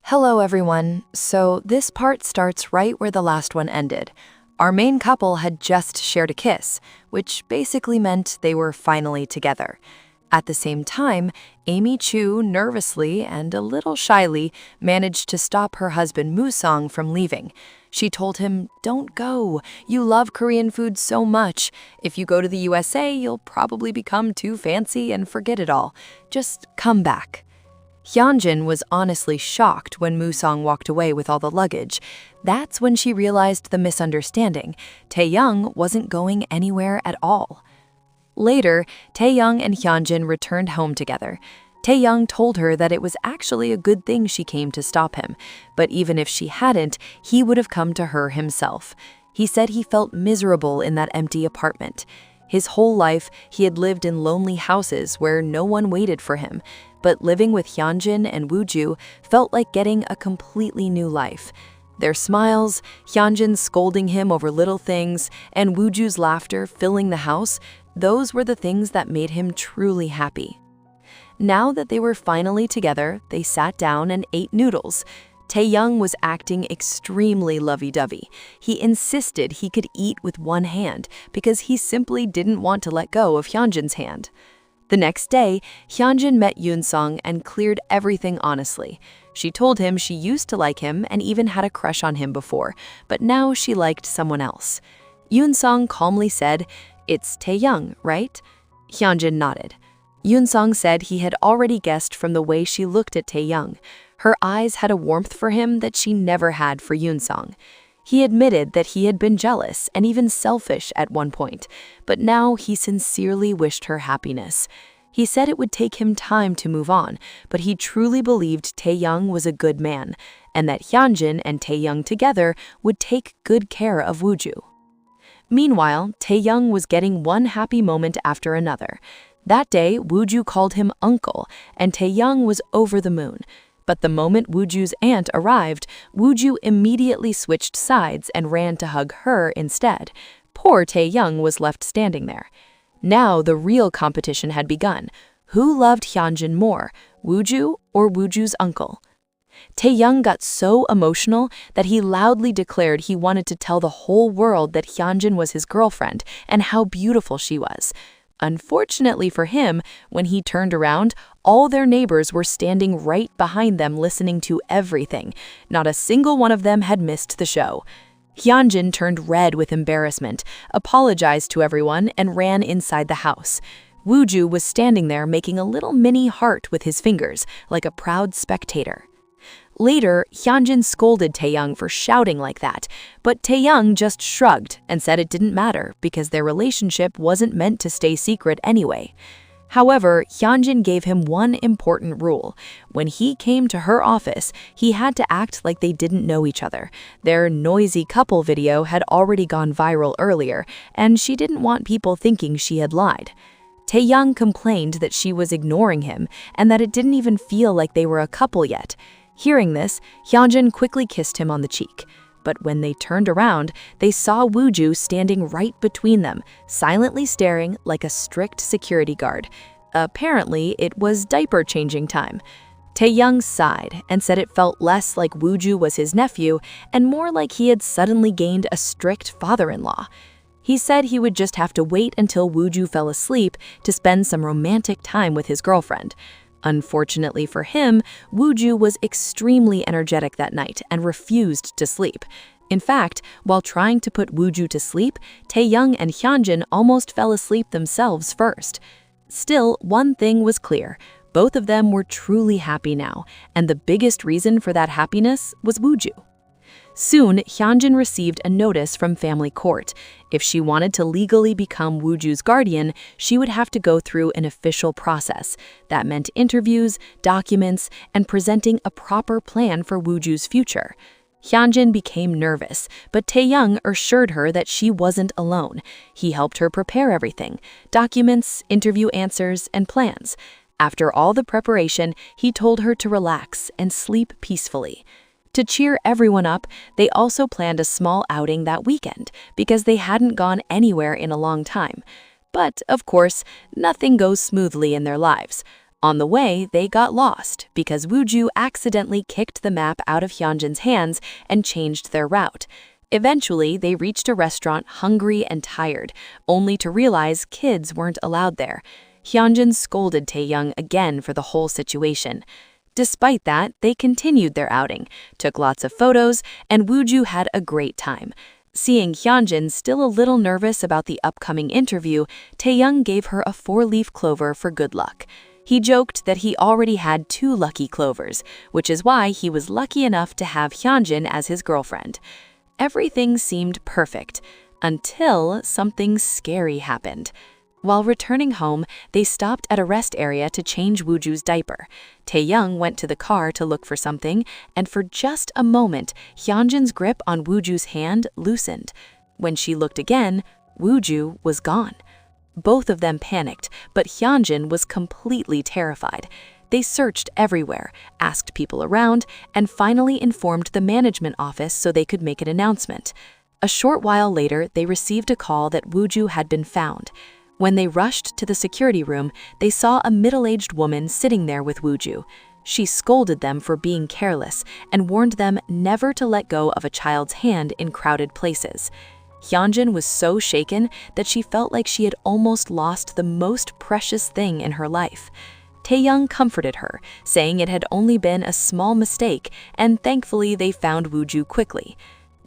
Hello everyone. So this part starts right where the last one ended. Our main couple had just shared a kiss, which basically meant they were finally together. At the same time, Amy Chu nervously and a little shyly managed to stop her husband Musong from leaving. She told him, "Don't go. You love Korean food so much. If you go to the USA, you'll probably become too fancy and forget it all. Just come back." Hyunjin was honestly shocked when Musong walked away with all the luggage. That's when she realized the misunderstanding. Taeyoung wasn't going anywhere at all. Later, Taeyoung and Hyunjin returned home together. Taeyoung told her that it was actually a good thing she came to stop him, but even if she hadn't, he would have come to her himself. He said he felt miserable in that empty apartment. His whole life, he had lived in lonely houses where no one waited for him, but living with Hyunjin and Wooju felt like getting a completely new life. Their smiles, Hyunjin scolding him over little things, and Wooju's laughter filling the house, those were the things that made him truly happy. Now that they were finally together, they sat down and ate noodles. Taeyoung was acting extremely lovey-dovey. He insisted he could eat with one hand because he simply didn't want to let go of Hyunjin's hand. The next day, Hyunjin met Yoonsung and cleared everything honestly. She told him she used to like him and even had a crush on him before, but now she liked someone else. Yoonsung calmly said, "It's Taeyoung, right?" Hyunjin nodded. Yoonsung said he had already guessed from the way she looked at Taeyoung. Her eyes had a warmth for him that she never had for Yoonsung. He admitted that he had been jealous and even selfish at one point, but now he sincerely wished her happiness. He said it would take him time to move on, but he truly believed Taeyoung was a good man, and that Hyunjin and Taeyoung together would take good care of Wooju. Meanwhile, Taeyoung was getting one happy moment after another. That day, Wooju called him uncle, and Taeyoung was over the moon. But the moment Wooju's aunt arrived, Wooju immediately switched sides and ran to hug her instead. Poor Taeyoung was left standing there. Now the real competition had begun. Who loved Hyunjin more, Wooju or Wooju's uncle? Taeyoung got so emotional that he loudly declared he wanted to tell the whole world that Hyunjin was his girlfriend and how beautiful she was. Unfortunately for him, when he turned around, all their neighbors were standing right behind them listening to everything. Not a single one of them had missed the show. Hyunjin turned red with embarrassment, apologized to everyone, and ran inside the house. Wooju was standing there making a little mini heart with his fingers, like a proud spectator. Later, Hyunjin scolded Taeyoung for shouting like that, but Taeyoung just shrugged and said it didn't matter because their relationship wasn't meant to stay secret anyway. However, Hyunjin gave him one important rule. When he came to her office, he had to act like they didn't know each other. Their noisy couple video had already gone viral earlier, and she didn't want people thinking she had lied. Taeyoung complained that she was ignoring him and that it didn't even feel like they were a couple yet. Hearing this, Hyunjin quickly kissed him on the cheek. But when they turned around, they saw Wooju standing right between them, silently staring like a strict security guard. Apparently, it was diaper-changing time. Taeyoung sighed and said it felt less like Wooju was his nephew and more like he had suddenly gained a strict father-in-law. He said he would just have to wait until Wooju fell asleep to spend some romantic time with his girlfriend. Unfortunately for him, Wooju was extremely energetic that night and refused to sleep. In fact, while trying to put Wooju to sleep, Taeyoung and Hyunjin almost fell asleep themselves first. Still, one thing was clear. Both of them were truly happy now, and the biggest reason for that happiness was Wooju. Soon, Hyunjin received a notice from family court. If she wanted to legally become Wooju's guardian, she would have to go through an official process. That meant interviews, documents, and presenting a proper plan for Wooju's future. Hyunjin became nervous, but Taeyoung assured her that she wasn't alone. He helped her prepare everything: documents, interview answers, and plans. After all the preparation, he told her to relax and sleep peacefully. To cheer everyone up, they also planned a small outing that weekend because they hadn't gone anywhere in a long time. But, of course, nothing goes smoothly in their lives. On the way, they got lost because Wooju accidentally kicked the map out of Hyunjin's hands and changed their route. Eventually, they reached a restaurant hungry and tired, only to realize kids weren't allowed there. Hyunjin scolded Taeyoung again for the whole situation. Despite that, they continued their outing, took lots of photos, and Wooju had a great time. Seeing Hyunjin still a little nervous about the upcoming interview, Taeyoung gave her a 4-leaf clover for good luck. He joked that he already had 2 lucky clovers, which is why he was lucky enough to have Hyunjin as his girlfriend. Everything seemed perfect, until something scary happened. While returning home, they stopped at a rest area to change Wooju's diaper. Taeyoung went to the car to look for something, and for just a moment, Hyunjin's grip on Wooju's hand loosened. When she looked again, Wooju was gone. Both of them panicked, but Hyunjin was completely terrified. They searched everywhere, asked people around, and finally informed the management office so they could make an announcement. A short while later, they received a call that Wooju had been found. When they rushed to the security room, they saw a middle-aged woman sitting there with Wooju. She scolded them for being careless and warned them never to let go of a child's hand in crowded places. Hyunjin was so shaken that she felt like she had almost lost the most precious thing in her life. Taeyoung comforted her, saying it had only been a small mistake, and thankfully they found Wooju quickly.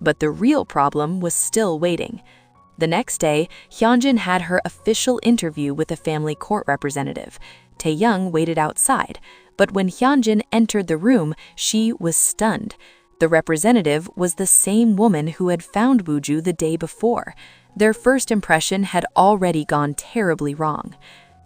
But the real problem was still waiting. The next day, Hyunjin had her official interview with a family court representative. Taeyoung waited outside, but when Hyunjin entered the room, she was stunned. The representative was the same woman who had found Wooju the day before. Their first impression had already gone terribly wrong.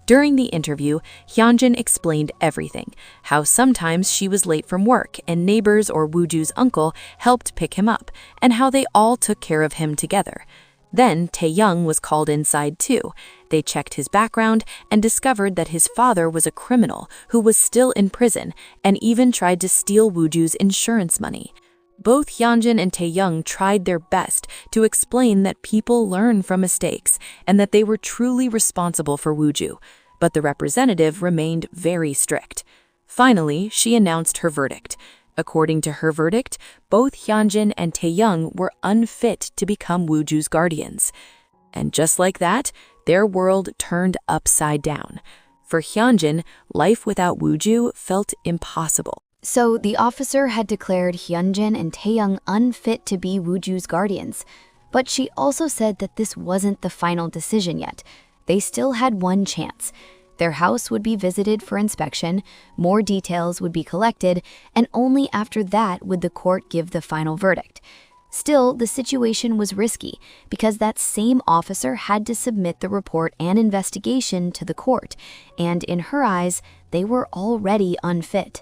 During the interview, Hyunjin explained everything, how sometimes she was late from work and neighbors or Wooju's uncle helped pick him up, and how they all took care of him together. Then Taeyoung was called inside too. They checked his background and discovered that his father was a criminal who was still in prison and even tried to steal Wooju's insurance money. Both Hyunjin and Taeyoung tried their best to explain that people learn from mistakes and that they were truly responsible for Wooju, but the representative remained very strict. Finally, she announced her verdict. According to her verdict, both Hyunjin and Taeyoung were unfit to become Wooju's guardians. And just like that, their world turned upside down. For Hyunjin, life without Wooju felt impossible. So the officer had declared Hyunjin and Taeyoung unfit to be Wooju's guardians. But she also said that this wasn't the final decision yet. They still had one chance. Their house would be visited for inspection, more details would be collected, and only after that would the court give the final verdict. Still, the situation was risky because that same officer had to submit the report and investigation to the court, and in her eyes, they were already unfit.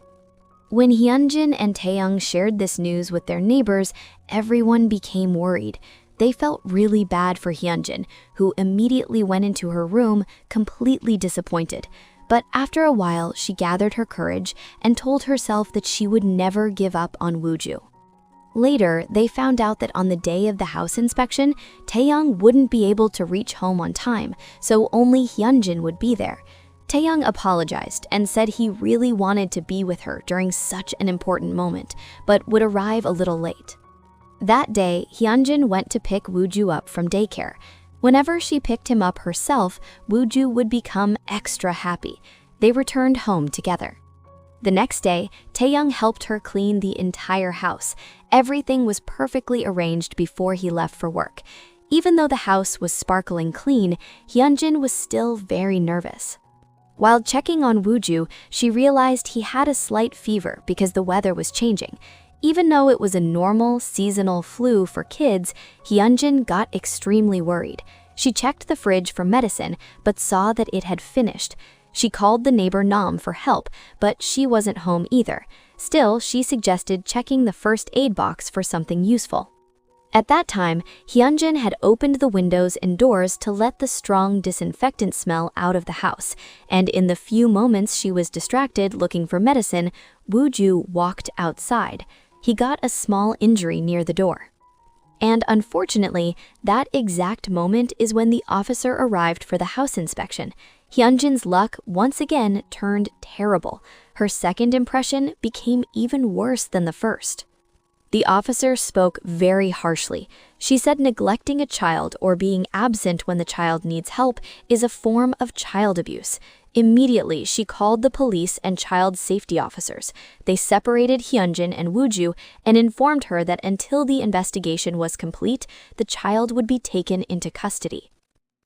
When Hyunjin and Taeyoung shared this news with their neighbors, everyone became worried. They felt really bad for Hyunjin, who immediately went into her room completely disappointed. But after a while, she gathered her courage and told herself that she would never give up on Wooju. Later, they found out that on the day of the house inspection, Taeyoung wouldn't be able to reach home on time, so only Hyunjin would be there. Taeyoung apologized and said he really wanted to be with her during such an important moment, but would arrive a little late. That day, Hyunjin went to pick Wooju up from daycare. Whenever she picked him up herself, Wooju would become extra happy. They returned home together. The next day, Taeyoung helped her clean the entire house. Everything was perfectly arranged before he left for work. Even though the house was sparkling clean, Hyunjin was still very nervous. While checking on Wooju, she realized he had a slight fever because the weather was changing. Even though it was a normal seasonal flu for kids, Hyunjin got extremely worried. She checked the fridge for medicine, but saw that it had finished. She called the neighbor Nam for help, but she wasn't home either. Still, she suggested checking the first aid box for something useful. At that time, Hyunjin had opened the windows and doors to let the strong disinfectant smell out of the house, and in the few moments she was distracted looking for medicine, Wooju walked outside. He got a small injury near the door. And unfortunately, that exact moment is when the officer arrived for the house inspection. Hyunjin's luck once again turned terrible. Her second impression became even worse than the first. The officer spoke very harshly. She said neglecting a child or being absent when the child needs help is a form of child abuse. Immediately, she called the police and child safety officers. They separated Hyunjin and Wooju and informed her that until the investigation was complete, the child would be taken into custody.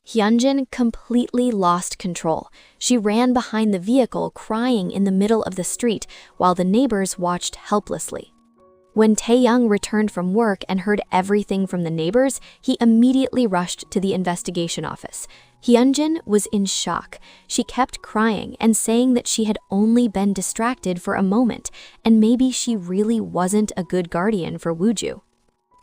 Hyunjin completely lost control. She ran behind the vehicle, crying in the middle of the street, while the neighbors watched helplessly. When Tae-young returned from work and heard everything from the neighbors, he immediately rushed to the investigation office. Hyunjin was in shock. She kept crying and saying that she had only been distracted for a moment, and maybe she really wasn't a good guardian for Wooju.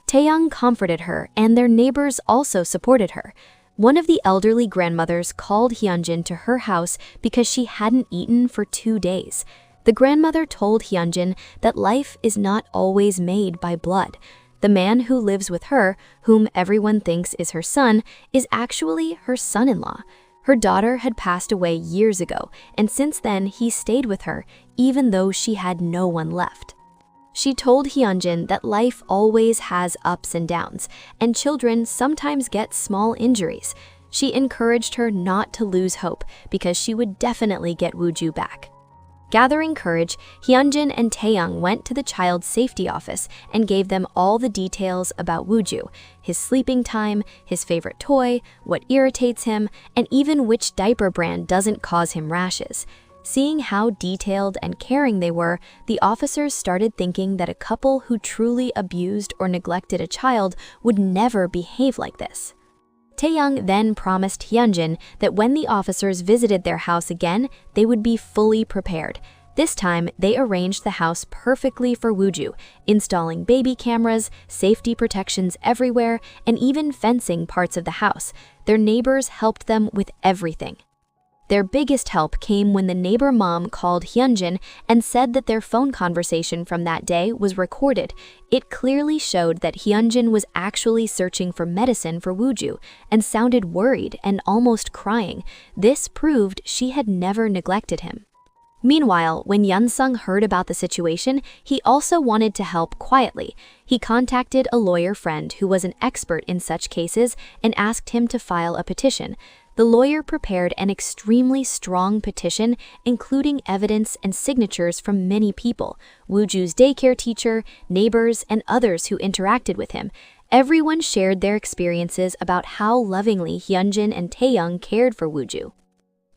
Tae-young comforted her, and their neighbors also supported her. One of the elderly grandmothers called Hyunjin to her house because she hadn't eaten for 2 days. The grandmother told Hyunjin that life is not always made by blood. The man who lives with her, whom everyone thinks is her son, is actually her son-in-law. Her daughter had passed away years ago, and since then he stayed with her, even though she had no one left. She told Hyunjin that life always has ups and downs, and children sometimes get small injuries. She encouraged her not to lose hope because she would definitely get Wooju back. Gathering courage, Hyunjin and Tae-young went to the child safety office and gave them all the details about Wooju, his sleeping time, his favorite toy, what irritates him, and even which diaper brand doesn't cause him rashes. Seeing how detailed and caring they were, the officers started thinking that a couple who truly abused or neglected a child would never behave like this. Tae-young then promised Hyunjin that when the officers visited their house again, they would be fully prepared. This time, they arranged the house perfectly for Wooju, installing baby cameras, safety protections everywhere, and even fencing parts of the house. Their neighbors helped them with everything. Their biggest help came when the neighbor mom called Hyunjin and said that their phone conversation from that day was recorded. It clearly showed that Hyunjin was actually searching for medicine for Wooju and sounded worried and almost crying. This proved she had never neglected him. Meanwhile, when Yeon-sung heard about the situation, he also wanted to help quietly. He contacted a lawyer friend who was an expert in such cases and asked him to file a petition. The lawyer prepared an extremely strong petition, including evidence and signatures from many people, Wooju's daycare teacher, neighbors, and others who interacted with him. Everyone shared their experiences about how lovingly Hyunjin and Tae-young cared for Wooju.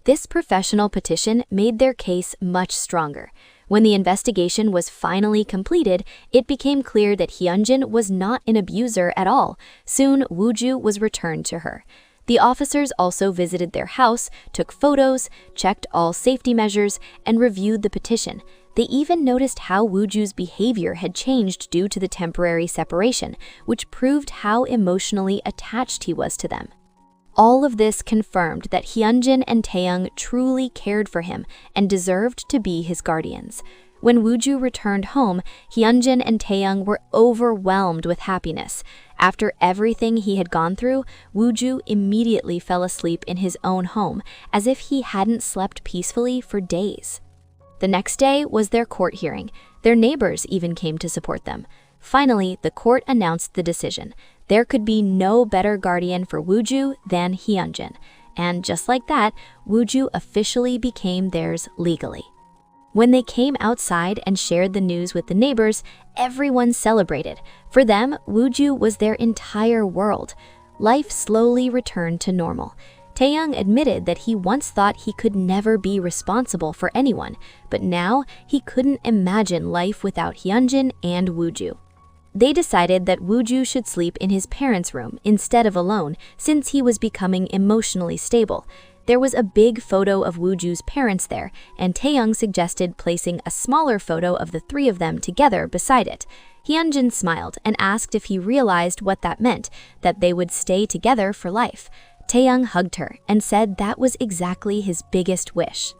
This professional petition made their case much stronger. When the investigation was finally completed, it became clear that Hyunjin was not an abuser at all. Soon, Wooju was returned to her. The officers also visited their house, took photos, checked all safety measures, and reviewed the petition. They even noticed how Wooju's behavior had changed due to the temporary separation, which proved how emotionally attached he was to them. All of this confirmed that Hyunjin and Tae-young truly cared for him and deserved to be his guardians. When Wooju returned home, Hyunjin and Tae-young were overwhelmed with happiness. After everything he had gone through, Wooju immediately fell asleep in his own home, as if he hadn't slept peacefully for days. The next day was their court hearing. Their neighbors even came to support them. Finally, the court announced the decision. There could be no better guardian for Wooju than Hyunjin. And just like that, Wooju officially became theirs legally. When they came outside and shared the news with the neighbors, everyone celebrated. For them, Wooju was their entire world. Life slowly returned to normal. Tae-young admitted that he once thought he could never be responsible for anyone, but now he couldn't imagine life without Hyunjin and Wooju. They decided that Wooju should sleep in his parents' room instead of alone, since he was becoming emotionally stable. There was a big photo of Wooju's parents there, and Tae-young suggested placing a smaller photo of the three of them together beside it. Hyunjin smiled and asked if he realized what that meant, that they would stay together for life. Tae-young hugged her and said that was exactly his biggest wish.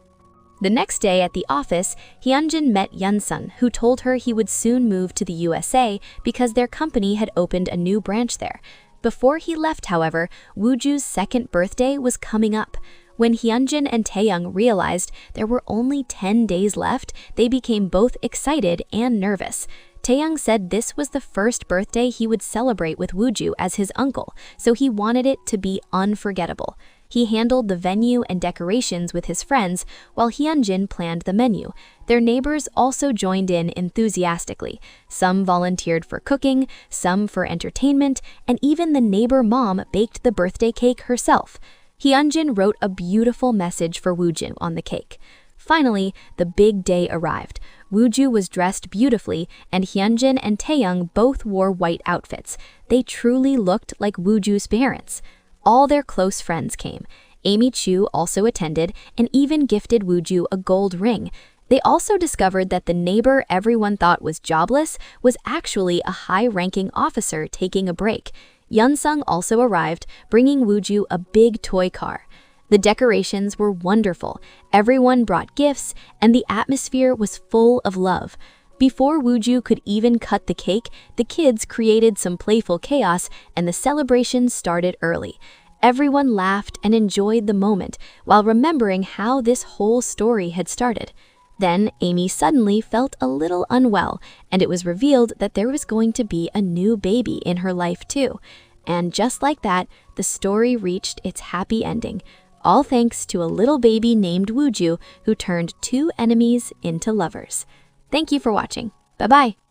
The next day at the office, Hyunjin met Yeon-sung, who told her he would soon move to the USA because their company had opened a new branch there. Before he left, however, Wooju's second birthday was coming up. When Hyunjin and Taeyoung realized there were only 10 days left, they became both excited and nervous. Taeyoung said this was the first birthday he would celebrate with Wooju as his uncle, so he wanted it to be unforgettable. He handled the venue and decorations with his friends, while Hyunjin planned the menu. Their neighbors also joined in enthusiastically. Some volunteered for cooking, some for entertainment, and even the neighbor mom baked the birthday cake herself. Hyunjin wrote a beautiful message for Wooju on the cake. Finally, the big day arrived. Wooju was dressed beautifully, and Hyunjin and Taeyoung both wore white outfits. They truly looked like Wooju's parents. All their close friends came. Amy Chu also attended and even gifted Wooju a gold ring. They also discovered that the neighbor everyone thought was jobless was actually a high-ranking officer taking a break. Yunsung also arrived, bringing Wooju a big toy car. The decorations were wonderful, everyone brought gifts, and the atmosphere was full of love. Before Wooju could even cut the cake, the kids created some playful chaos and the celebration started early. Everyone laughed and enjoyed the moment while remembering how this whole story had started. Then Amy suddenly felt a little unwell, and it was revealed that there was going to be a new baby in her life too. And just like that, the story reached its happy ending. All thanks to a little baby named Wooju who turned two enemies into lovers. Thank you for watching. Bye-bye.